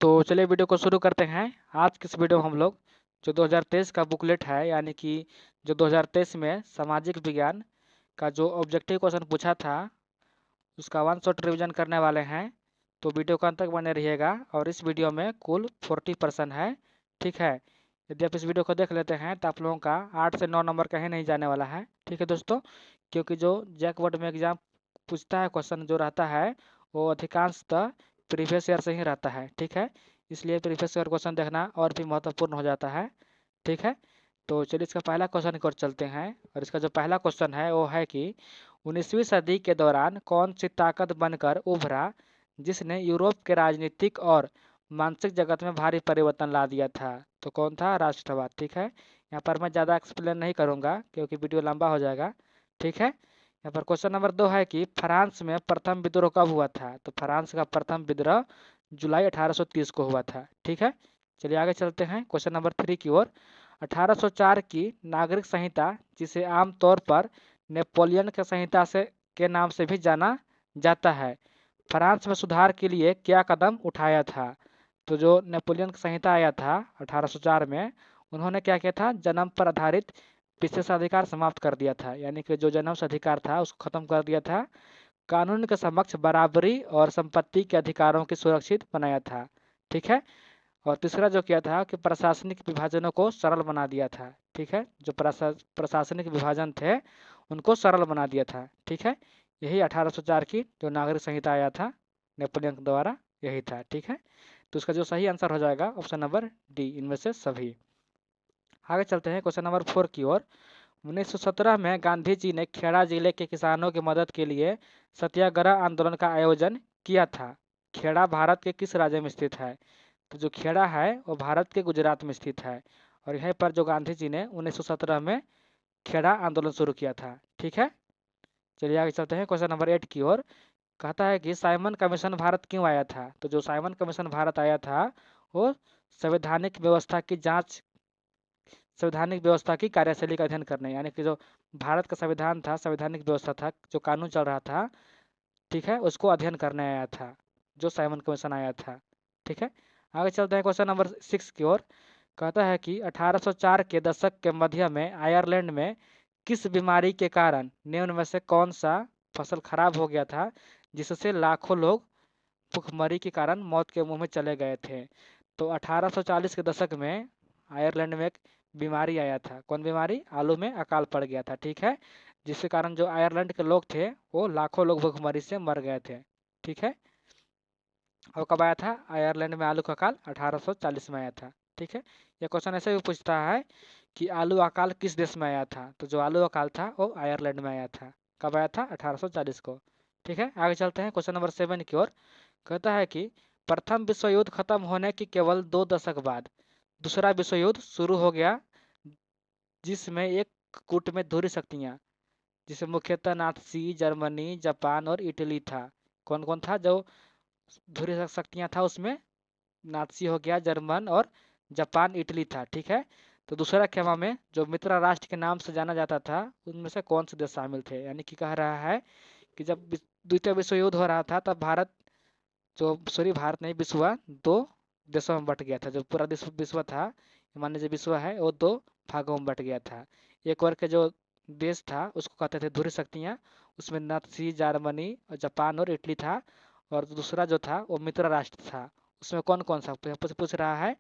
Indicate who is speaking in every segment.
Speaker 1: तो चलिए वीडियो को शुरू करते हैं। आज की इस वीडियो में हम लोग जो 2023 का बुकलेट है, यानी कि जो 2023 में सामाजिक विज्ञान का जो ऑब्जेक्टिव क्वेश्चन पूछा था, उसका वन शॉट रिवीजन करने वाले हैं। तो वीडियो को अंत तक बने रहिएगा। और इस वीडियो में कुल 40% है, ठीक है। यदि आप इस वीडियो को देख लेते हैं तो आप लोगों का 8 से 9 नंबर कहीं नहीं जाने वाला है, ठीक है दोस्तों। क्योंकि जो जैक बोर्ड में एग्जाम पूछता है, क्वेश्चन जो रहता है वो अधिकांशतः प्रीवियस ईयर से ही रहता है, ठीक है। इसलिए प्रीवियस ईयर क्वेश्चन देखना और भी महत्वपूर्ण हो जाता है, ठीक है। तो चलिए इसका पहला क्वेश्चन की ओर चलते हैं। और इसका जो पहला क्वेश्चन है वो है कि 19वीं सदी के दौरान कौन सी ताकत बनकर उभरा जिसने यूरोप के राजनीतिक और मानसिक जगत में भारी परिवर्तन ला दिया था। तो कौन था? राष्ट्रवाद, ठीक है। यहाँ पर मैं ज़्यादा एक्सप्लेन नहीं करूँगा क्योंकि वीडियो लंबा हो जाएगा, ठीक है। यहाँ पर क्वेश्चन नंबर 2 है कि फ्रांस में प्रथम विद्रोह कब हुआ था। तो फ्रांस का प्रथम विद्रोह जुलाई 1830 को हुआ था, ठीक है। चलिए आगे चलते हैं क्वेश्चन नंबर 3 की ओर। 1804 की नागरिक संहिता, जिसे आमतौर पर नेपोलियन की संहिता से के नाम से भी जाना जाता है, फ्रांस में सुधार के लिए क्या कदम उठाया था। तो जो नेपोलियन की संहिता आया था 1804 में, उन्होंने क्या किया था? जन्म पर आधारित विशेषाधिकार समाप्त कर दिया था, यानी कि जो जन्म से अधिकार था उसको खत्म कर दिया था। कानून के समक्ष बराबरी और संपत्ति के अधिकारों की सुरक्षित बनाया था, ठीक है। और तीसरा जो किया था कि प्रशासनिक विभाजनों को सरल बना दिया था, ठीक है। जो प्रशासनिक विभाजन थे उनको सरल बना दिया था, ठीक है। यही 1804 की जो नागरिक संहिता आया था नेपोलियन द्वारा, यही था, ठीक है। तो इसका जो सही आंसर हो जाएगा ऑप्शन नंबर डी, इनमें से सभी। आगे चलते हैं क्वेश्चन नंबर 4 की ओर। 1917 में गांधी जी ने खेड़ा जिले के किसानों की मदद के लिए सत्याग्रह आंदोलन का आयोजन किया था। खेड़ा भारत के किस राज्य में स्थित है? तो जो खेड़ा है वो भारत के गुजरात में स्थित है। और यहीं पर जो गांधी जी ने 1917 में खेड़ा आंदोलन शुरू किया था, ठीक है। चलिए आगे चलते हैं क्वेश्चन नंबर 8 की ओर। कहता है कि साइमन कमीशन भारत क्यों आया था। तो जो साइमन कमीशन भारत आया था वो संवैधानिक व्यवस्था की जांच, संवैधानिक व्यवस्था की कार्यशैली का अध्ययन करने, यानी कि जो भारत का संविधान था, संवैधानिक व्यवस्था था, जो कानून चल रहा था, ठीक है, उसको अध्ययन करने आया था जो साइमन कमीशन आया था, ठीक है। आगे चलते हैं क्वेश्चन नंबर 6 की ओर। कहता है कि 1804 के दशक के मध्य में आयरलैंड में किस बीमारी के कारण निम्न में से कौन सा फसल खराब हो गया था जिससे लाखों लोग भुखमरी के कारण मौत के मुंह में चले गए थे। तो 1840 के दशक में आयरलैंड में एक बीमारी आया था। कौन बीमारी? आलू में अकाल पड़ गया था, ठीक है। जिसके कारण जो आयरलैंड के लोग थे वो लाखों लोग भुखमरी से मर गए थे, ठीक है। और कब आया था आयरलैंड में आलू का अकाल? 1840 में आया था, ठीक है। यह क्वेश्चन ऐसे भी पूछता है कि आलू अकाल किस देश में आया था। तो जो आलू अकाल था वो आयरलैंड में आया था। कब आया था? 1840 को, ठीक है। आगे चलते हैं क्वेश्चन नंबर 7 की ओर। कहता है कि प्रथम विश्व युद्ध खत्म होने के केवल 2 दशक बाद दूसरा विश्व युद्ध शुरू हो गया, जिसमें एक गुट में धुरी शक्तियां, जिसमें मुख्यतः नाथसी, जर्मनी, जापान और इटली था। कौन कौन था जो धुरी शक्तियां था उसमें? नाथसी हो गया, जर्मन और जापान, इटली था, ठीक है। तो दूसरा खेमा में जो मित्र राष्ट्र के नाम से जाना जाता था उनमें से कौन से देश शामिल थे? यानी कि कह रहा है कि जब द्वितीय विश्व युद्ध हो रहा था तब भारत, जो सॉरी भारत नहीं, विश्व दो देशों में बट गया था। जो पूरा विश्व था, मान लीजिए विश्व है, वो दो भागों में बट गया था। एक वर्ग के जो देश था उसको कहते थे धुरी शक्तियाँ, उसमें नाथसी, जर्मनी, जापान और इटली था। और दूसरा जो था वो मित्र राष्ट्र था, उसमें कौन कौन सा पूछ रहा है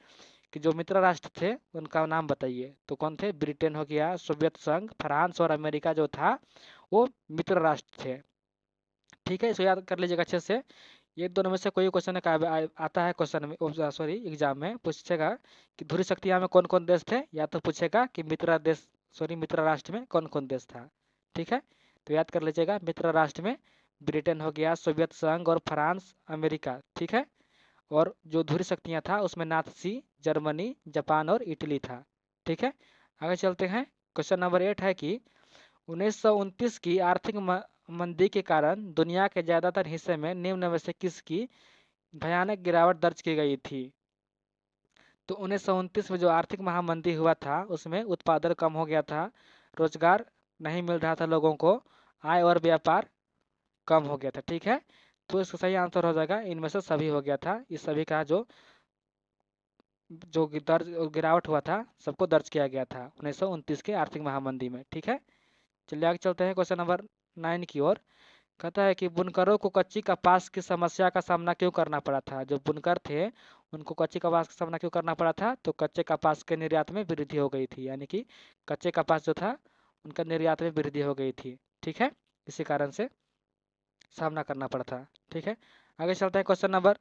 Speaker 1: कि जो मित्र राष्ट्र थे उनका नाम बताइए। तो कौन थे? ब्रिटेन हो गया, सोवियत संघ, फ्रांस और अमेरिका जो था वो मित्र राष्ट्र थे, ठीक है। इसको याद कर लीजिएगा अच्छे से। ये दोनों में से कोई क्वेश्चन आता है क्वेश्चन में, सॉरी एग्जाम में पूछेगा कि धुरी शक्तियाँ में कौन कौन देश थे, या तो पूछेगा कि मित्र देश, सॉरी मित्र राष्ट्र में कौन कौन देश था, ठीक है। तो याद कर लीजिएगा, मित्र राष्ट्र में ब्रिटेन हो गया, सोवियत संघ और फ्रांस, अमेरिका, ठीक है। और जो धुरी शक्तियाँ था उसमें नाथसी, जर्मनी, जापान और इटली था, ठीक है। आगे चलते हैं। क्वेश्चन नंबर 8 है कि 1929 की आर्थिक मंदी के कारण दुनिया के ज्यादातर हिस्से में निम्न में से किसकी भयानक गिरावट दर्ज की गई थी। तो 1929 में जो आर्थिक महामंदी हुआ था उसमें उत्पादन कम हो गया था, रोजगार नहीं मिल रहा था लोगों को, आय और व्यापार कम हो गया था, ठीक है। तो इसका सही आंसर हो जाएगा इनमें से सभी हो गया था। इस सभी का जो जो गिरावट हुआ था सबको दर्ज किया गया था 1929 के आर्थिक महामंदी में। ठीक है, चलिए आगे चलते हैं क्वेश्चन नंबर 9 की ओर। कहता है कि बुनकरों को कच्ची कपास की समस्या का सामना क्यों करना पड़ा था। जो बुनकर थे उनको कच्ची कपास का सामना क्यों करना पड़ा था, तो कच्चे कपास के निर्यात में वृद्धि हो गई थी, यानी कि कच्चे कपास जो था उनका निर्यात में वृद्धि हो गई थी। ठीक है, इसी कारण से सामना करना पड़ा था। ठीक है, आगे चलते हैं क्वेश्चन नंबर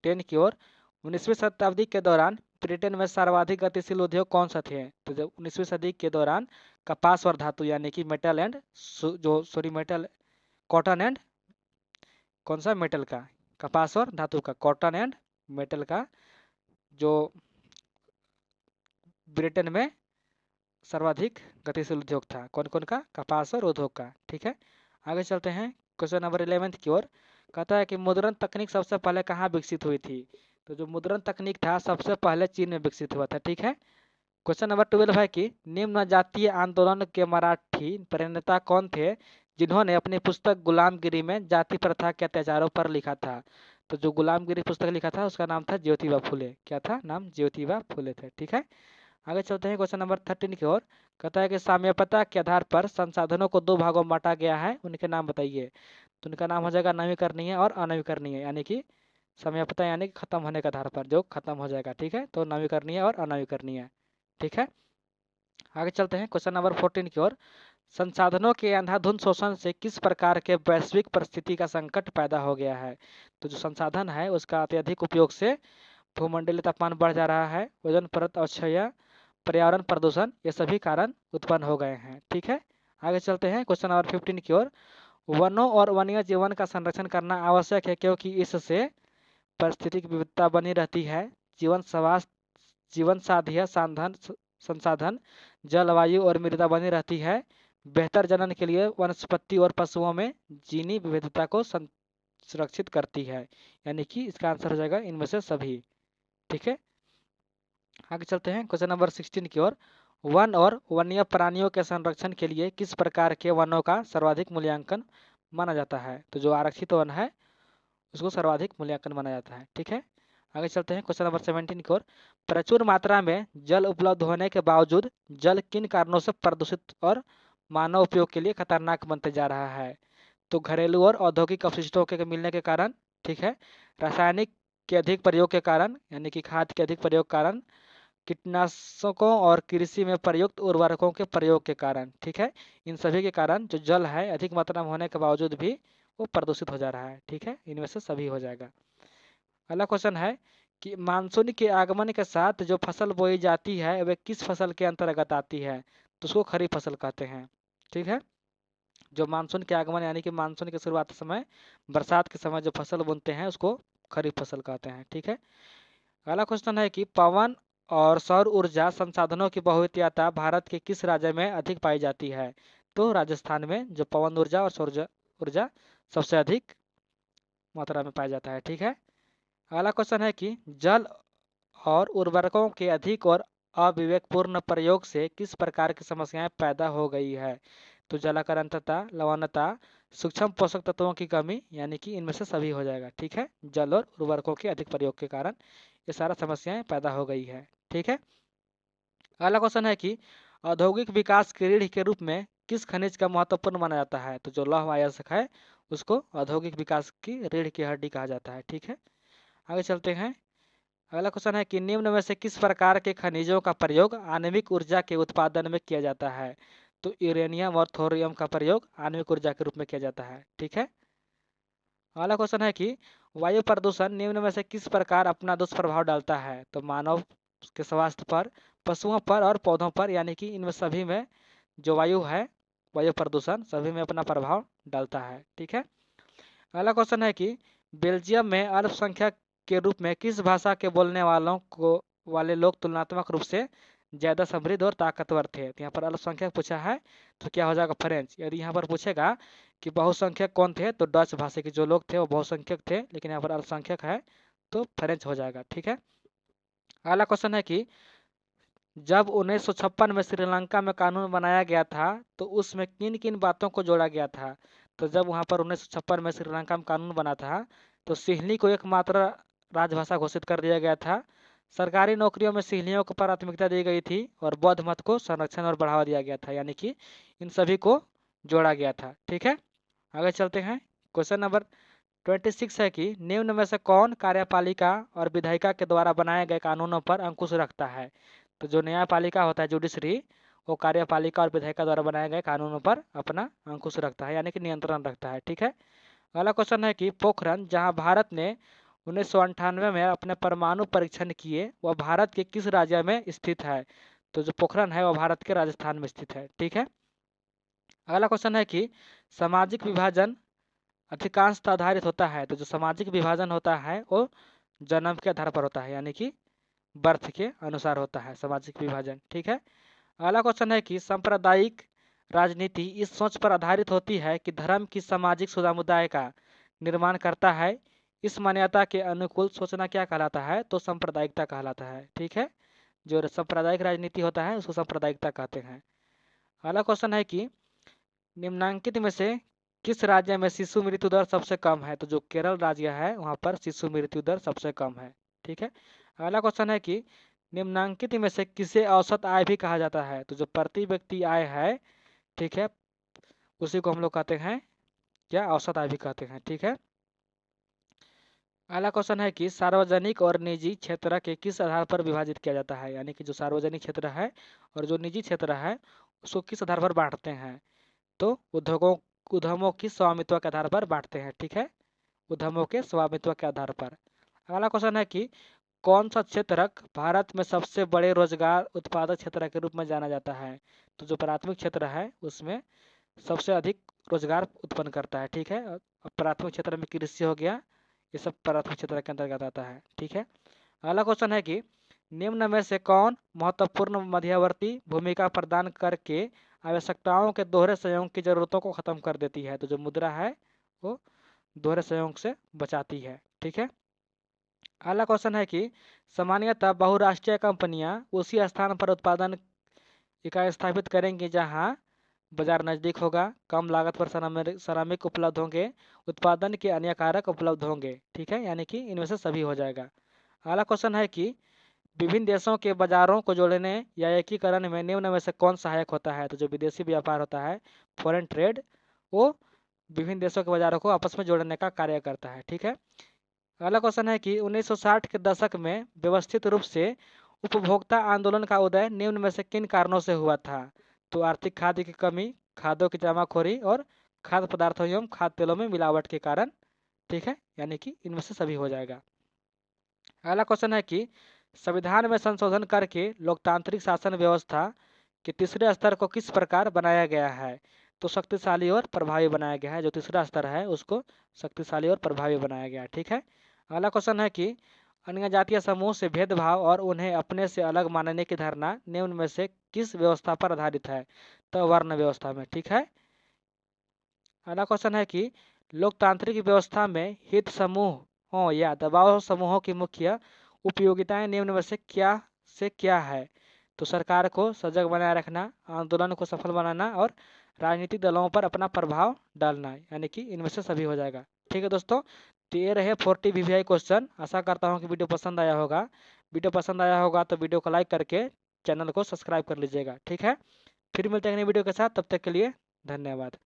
Speaker 1: 10 की ओर। 19वीं शताब्दी के दौरान ब्रिटेन में सर्वाधिक गतिशील उद्योग कौन सा थे। तो जब 19वीं सदी के दौरान कपास और धातु यानी कि मेटल एंड जो सॉरी मेटल कॉटन एंड कौन सा मेटल का, कपास और धातु का, कॉटन एंड मेटल का जो ब्रिटेन में सर्वाधिक गतिशील उद्योग था, कौन कौन का, कपास और उद्योग का। ठीक है, आगे चलते हैं क्वेश्चन नंबर 11 की ओर। कहता है कि मुद्रण तकनीक सबसे पहले कहाँ विकसित हुई थी। तो जो मुद्रण तकनीक था सबसे पहले चीन में विकसित हुआ था। ठीक है, क्वेश्चन नंबर 12 है कि निम्न जातीय आंदोलन के मराठी प्रणेता कौन थे जिन्होंने अपनी पुस्तक गुलामगिरी में जाति प्रथा के अत्याचारों पर लिखा था। तो जो गुलामगिरी पुस्तक लिखा था उसका नाम था ज्योतिबा फुले। क्या था नाम, ज्योतिबा फुले थे। ठीक है, आगे चलते हैं क्वेश्चन नंबर 13 की ओर। कहता है कि साम्यपता के आधार पर संसाधनों को दो भागों में बांटा गया है, उनके नाम बताइए। तो उनका नाम हो जाएगा नवीकरणीय और अनवीकरणीय, यानी कि साम्यपता यानी कि खत्म होने के आधार पर जो खत्म हो जाएगा। ठीक है, तो नवीकरणीय और अनवीकरणीय। ठीक है, आगे चलते हैं क्वेश्चन नंबर 14 की ओर। संसाधनों के अंधाधुंध शोषण से किस प्रकार के वैश्विक परिस्थिति का संकट पैदा हो गया है। तो जो संसाधन है उसका अत्यधिक उपयोग से भूमंडलीय तापमान बढ़ जा रहा है, ओजोन परत अवक्षय, पर्यावरण प्रदूषण, ये सभी कारण उत्पन्न हो गए हैं। ठीक है, आगे चलते हैं क्वेश्चन नंबर 15 की ओर। वनों और वन्य जीवन का संरक्षण करना आवश्यक है क्योंकि इससे पारिस्थितिक विविधता बनी रहती है, जीवन साध्य संसाधन, जलवायु और मृदा बनी रहती है, बेहतर जनन के लिए वनस्पति और पशुओं में जीनी विविधता को सुरक्षित करती है, यानी कि इसका आंसर हो जाएगा इनमें से सभी। ठीक है, आगे चलते हैं क्वेश्चन नंबर 16 की ओर। वन और वन्य प्राणियों के संरक्षण के लिए किस प्रकार के वनों का सर्वाधिक मूल्यांकन माना जाता है। तो जो आरक्षित वन है उसको सर्वाधिक मूल्यांकन माना जाता है। ठीक है, आगे चलते हैं क्वेश्चन नंबर 17 की ओर। प्रचुर मात्रा में जल उपलब्ध होने के बावजूद जल किन कारणों से प्रदूषित और मानव उपयोग के लिए खतरनाक बनते जा रहा है। तो घरेलू और औद्योगिक अपशिष्टों के मिलने के कारण, ठीक है, रासायनिक के अधिक प्रयोग के कारण यानी कि खाद के अधिक प्रयोग के कारण, कीटनाशकों और कृषि में प्रयुक्त उर्वरकों के प्रयोग के कारण। ठीक है, इन सभी के कारण जो जल है अधिक मात्रा में होने के बावजूद भी वो प्रदूषित हो जा रहा है। ठीक है, इनमें से सभी हो जाएगा। अगला क्वेश्चन है कि मानसून के आगमन के साथ जो फसल बोई जाती है वह किस फसल के अंतर्गत आती है। तो उसको खरीफ फसल कहते हैं। ठीक है, जो मानसून के आगमन यानी कि मानसून के शुरुआत के समय, बरसात के समय जो फसल बुनते हैं उसको खरीफ फसल कहते हैं। ठीक है, अगला क्वेश्चन है कि पवन और सौर ऊर्जा संसाधनों की बहुतायत भारत के किस राज्य में अधिक पाई जाती है। तो राजस्थान में जो पवन ऊर्जा और सौर ऊर्जा सबसे अधिक मात्रा में पाया जाता है। ठीक है, अगला क्वेश्चन है कि जल और उर्वरकों के अधिक और अविवेकपूर्ण प्रयोग से किस प्रकार की समस्याएं पैदा हो गई है। तो जलाकरंतता, लवणता, सूक्ष्म पोषक तत्वों की कमी, यानी कि इनमें से सभी हो जाएगा। ठीक है, जल और उर्वरकों के अधिक प्रयोग के कारण ये सारा समस्याएं पैदा हो गई है। ठीक है, अगला क्वेश्चन है कि औद्योगिक विकास की रीढ़ के रूप में किस खनिज का महत्वपूर्ण माना जाता है। तो जो लौह अयस्क है उसको औद्योगिक विकास की रीढ़ की हड्डी कहा जाता है। ठीक है, आगे चलते हैं। अगला क्वेश्चन है कि निम्न में से किस प्रकार के खनिजों का प्रयोग आणविक ऊर्जा के उत्पादन में किया जाता है। तो यूरेनियम और थोरियम का प्रयोग आणविक ऊर्जा के रूप में किया जाता है। ठीक है, अगला क्वेश्चन है कि वायु प्रदूषण निम्न में से किस प्रकार अपना दुष्प्रभाव डालता है। तो मानव के स्वास्थ्य पर, पशुओं पर और पौधों पर, यानी कि इनमें सभी में जो वायु है, वायु प्रदूषण सभी में अपना प्रभाव डालता है। ठीक है, अगला क्वेश्चन है कि बेल्जियम में अल्पसंख्यक के रूप में किस भाषा के बोलने वाले लोग तुलनात्मक रूप से ज़्यादा समृद्ध और ताकतवर थे। तो यहाँ पर अल्पसंख्यक पूछा है तो क्या हो जाएगा, फ्रेंच। यदि यहाँ पर पूछेगा कि बहुसंख्यक कौन थे तो डच भाषा के जो लोग थे वो बहुसंख्यक थे, लेकिन यहाँ पर अल्पसंख्यक है तो फ्रेंच हो जाएगा। ठीक है, अगला क्वेश्चन है कि जब 1956 में श्रीलंका में कानून बनाया गया था तो उसमें किन किन बातों को जोड़ा गया था। तो जब वहाँ पर 1956 में श्रीलंका में कानून बना था तो सिंहली को एकमात्र राजभाषा घोषित कर दिया गया था, सरकारी नौकरियों में सिल्लियों को प्राथमिकता दी गई थी और बौद्ध मत को संरक्षण और बढ़ावा दिया गया था, यानी कि इन सभी को जोड़ा गया था। ठीक है, आगे चलते हैं। क्वेश्चन नंबर 26 है कि निम्न में से कौन कार्यपालिका और विधायिका के द्वारा बनाए गए कानूनों पर अंकुश रखता है। तो जो न्यायपालिका होता है जुडिशरी, वो कार्यपालिका और विधायिका द्वारा बनाए गए कानूनों पर अपना अंकुश रखता है, यानी कि नियंत्रण रखता है। ठीक है, अगला क्वेश्चन है कि पोखरण, जहां भारत ने 1998 में अपने परमाणु परीक्षण किए, वह भारत के किस राज्य में स्थित है। तो जो पोखरण है वह भारत के राजस्थान में स्थित है। ठीक है, अगला क्वेश्चन है कि सामाजिक विभाजन अधिकांशतः आधारित होता है। तो जो सामाजिक विभाजन होता है वो जन्म के आधार पर होता है, यानी कि बर्थ के अनुसार होता है सामाजिक विभाजन। ठीक है, अगला क्वेश्चन है कि सांप्रदायिक राजनीति इस सोच पर आधारित होती है कि धर्म की सामाजिक समुदाय का निर्माण करता है। इस मान्यता के अनुकूल सोचना क्या कहलाता है। तो सांप्रदायिकता कहलाता है। ठीक है, जो सांप्रदायिक राजनीति होता है उसको सांप्रदायिकता कहते हैं। अगला क्वेश्चन है कि निम्नांकित में से किस राज्य में शिशु मृत्यु दर सबसे कम है। तो जो केरल राज्य है वहाँ पर शिशु मृत्यु दर सबसे कम है। ठीक है, अगला क्वेश्चन है कि निम्नांकित में से किसे औसत आय भी कहा जाता है। तो जो प्रति व्यक्ति आय है, ठीक है, उसी को हम लोग कहते हैं क्या, औसत आय भी कहते हैं। ठीक है, अगला क्वेश्चन है कि सार्वजनिक और निजी क्षेत्र के किस आधार पर विभाजित किया जाता है। यानी कि जो सार्वजनिक क्षेत्र है और जो निजी क्षेत्र है उसको किस आधार पर बांटते हैं। तो उद्यमों की स्वामित्व के आधार पर बांटते हैं। ठीक है, उद्यमों के स्वामित्व के आधार पर। अगला क्वेश्चन है कि कौन सा क्षेत्र भारत में सबसे बड़े रोजगार उत्पादक क्षेत्र के रूप में जाना जाता है। तो जो प्राथमिक क्षेत्र है उसमें सबसे अधिक रोजगार उत्पन्न करता है। ठीक है, प्राथमिक क्षेत्र में कृषि हो गया, ये सब प्राथमिक क्षेत्र के अंतर्गत आता है। ठीक है, अगला क्वेश्चन है कि निम्न में से कौन महत्वपूर्ण मध्यवर्ती भूमिका प्रदान करके आवश्यकताओं के दोहरे संयोग की जरूरतों को खत्म कर देती है। तो जो मुद्रा है वो दोहरे संयोग से बचाती है। ठीक है, अगला क्वेश्चन है कि सामान्यतः बहुराष्ट्रीय कंपनियां उसी स्थान पर उत्पादन इकाई स्थापित करेंगी जहां बाजार नजदीक होगा, कम लागत पर श्रमिक उपलब्ध होंगे, उत्पादन के अन्य कारक उपलब्ध होंगे। ठीक है, यानी कि इनमें से सभी हो जाएगा। अगला क्वेश्चन है कि विभिन्न देशों के बाजारों को जोड़ने या एकीकरण में निम्न में से कौन सहायक होता है। तो जो विदेशी व्यापार होता है, फॉरेन ट्रेड, वो विभिन्न देशों के बाजारों को आपस में जोड़ने का कार्य करता है। ठीक है, अगला क्वेश्चन है कि 1960 के दशक में व्यवस्थित रूप से उपभोक्ता आंदोलन का उदय निम्न में से किन कारणों से हुआ था। तो आर्थिक खाद्य की कमी, खाद्यों की जमाखोरी और खाद्य पदार्थों एवं खाद्य तेलों में मिलावट के कारण। ठीक है, यानी कि इनमें से सभी हो जाएगा। अगला क्वेश्चन है कि संविधान में संशोधन करके लोकतांत्रिक शासन व्यवस्था के तीसरे स्तर को किस प्रकार बनाया गया है। तो शक्तिशाली और प्रभावी बनाया गया है। जो तीसरा स्तर है उसको शक्तिशाली और प्रभावी बनाया गया है। ठीक है, अगला क्वेश्चन है कि अन्य जातीय समूह से भेदभाव और उन्हें अपने से अलग मानने की धारणा निम्न में से किस व्यवस्था पर आधारित है। तो वर्ण व्यवस्था में। ठीक है, अगला क्वेश्चन है कि लोकतांत्रिक व्यवस्था में हित समूहों या दबाव समूहों की मुख्य उपयोगिताएं निम्न में से क्या है। तो सरकार को सजग बनाए रखना, आंदोलन को सफल बनाना और राजनीतिक दलों पर अपना प्रभाव डालना, यानी कि इनमें से सभी हो जाएगा। ठीक है दोस्तों, तो ये रहे 40 वीवीआई क्वेश्चन। आशा करता हूँ कि वीडियो पसंद आया होगा। वीडियो पसंद आया होगा तो वीडियो को लाइक करके चैनल को सब्सक्राइब कर लीजिएगा। ठीक है, फिर मिलते हैं नई वीडियो के साथ, तब तक के लिए धन्यवाद।